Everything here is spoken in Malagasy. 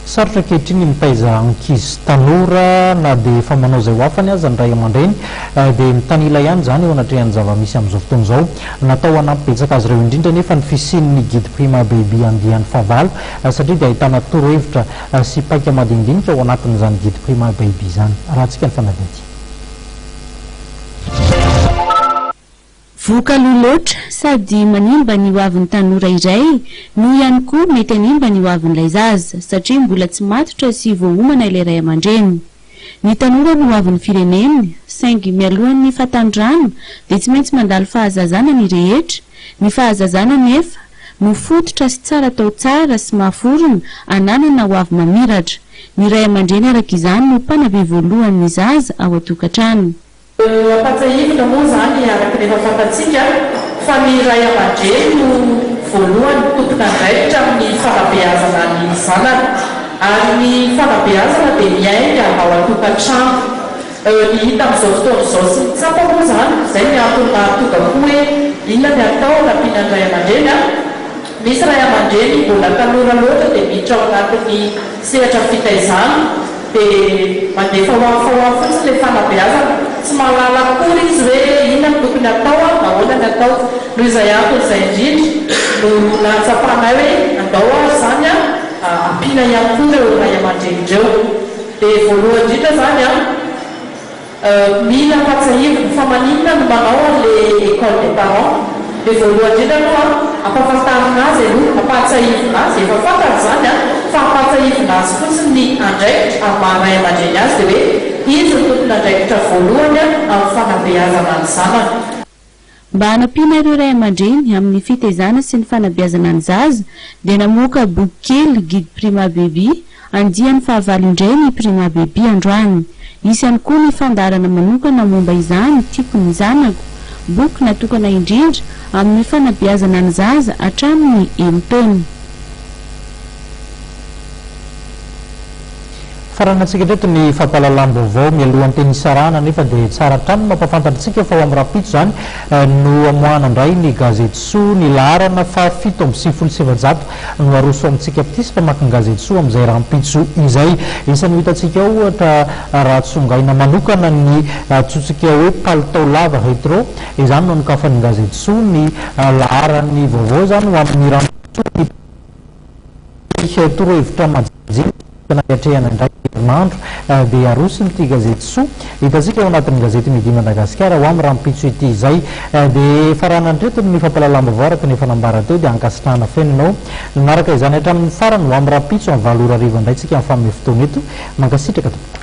sarotra kehitriny mitaiza ankizy tanora na dia efa manao izay ho afany aza ny ray aman-dreny dia mitanila ihany zany eo anatrehany zava-misy amin'izao fotoana izao natao hanampibetsaka azy ireo indrindra nefa ny fisian'ny guide prima baby andihan'ny fahavalo satria dia ahitana torohevitra sy paika madinidinika ao anatin'izany guide prima baby izany raha antsika ny fanavety. Vokaloha loatra sady manimba ny hoavin'ny tanora iray no ihany koa mety hanimba ny hoavin'ilay zaza satria mbola tsy matotra sy voahomana ilay ray aman-dreny. Ny tanora no hoavin'ny fireneny saingy mialohan'ny fahatanjahana dia tsy maintsy mandalo fahazazana ny rehetra. Ny fahazazana nefa no fototra sy tsara atao tsara sy mahaforona ananana hoavy mamiratra. Ny ray aman-dreny araka izany no mpanabe voalohan'ny zaza ao an-tokantrano. Ampatsahivitra moa zany araka rehefa fantatsika fa ny ray aman-dreny no voalohany tompona andraikitra amin'ny fanabeazana ny zanany ary ny fanabeazana dia miainga ao an-tokantrano. Ny hita amin'izao fotoana izao sy mitsapa moa zany izay ny antony mahatonga koa hoe inona ny atao nampianany ray aman-dreny misy ray aman-dreny mbola tanora loatra dia miditra ao anatin'ny sehatra fitaizana dia mandefa hoafa fotsiny ilay fanabeazana tsy mahalala akory izy hoe inona ny tokony atao nahoana ny atao noho izay antony izay indrindra no natsapanay hoe andao azy zany ampiana ihany koa ireo ray aman-dreny ireo. Dia voalohany indrindra zany mila ampatsahivina fa maninona no manao an'ilay école des parents dia voalohany indrindra aloha ampahafantarina azy aloha ampahatsahivina azy efa fantatra zany fa ampahatsahivina azy fotsiny ny andraikitra amin'ny maha-ray aman-dreny azy dia hoe izy ny tompona andraikitra voalohany amin'ny fanabeazana ny zanany. Mba hanampiana ireo ray aman-dreny amin'ny fitaizana sy ny fanabeazana ny zaza dia namoaka boky kely guide prima baby andihan'ny fahavalo indray ny prima baby androany. Isy ihany koa ny fandarana manokana momba izany tipony zanako, boky natokana indrindra amin'ny fanabeazana ny zaza hatramin'ny 1 taona. Faranantsika ndreto ny fampahalalam-baovao mialohan'ny teny Sarana nefa dia tsara hatrany mampafantatritsika fa ao amin'ny rapitso zany no amoahana indray ny gazety Soa ny laharana fa 7:27 no aroso amintsika pitisika maka ny gazety Soa amin'izay rahampitso izay isan'ny hitantsika ao ohatra raha tsongaina manokana ny tsotsika hoe palitao lava rétro izany no nokafan'ny gazety Soa ny laharany vaovao zany ho amin'ny rahampitso ny torohevitra majiny nahatrehana indray herinandro dia arosiny ity gazety Soa hitantsika ao anatin'ny gazety Midi Madagasikara ho amin'ny rahampitso ity izay dia farana ndretony ny fampahalalam-baovao araka ny fanambara teo dia ankasitrahana fenanao naraka izany hatramin'ny farany ho amin'ny rahampitso amin'ny 7 arivo indray tsika amin'ny famin'ny fotoana eto mankasitraka tompoko.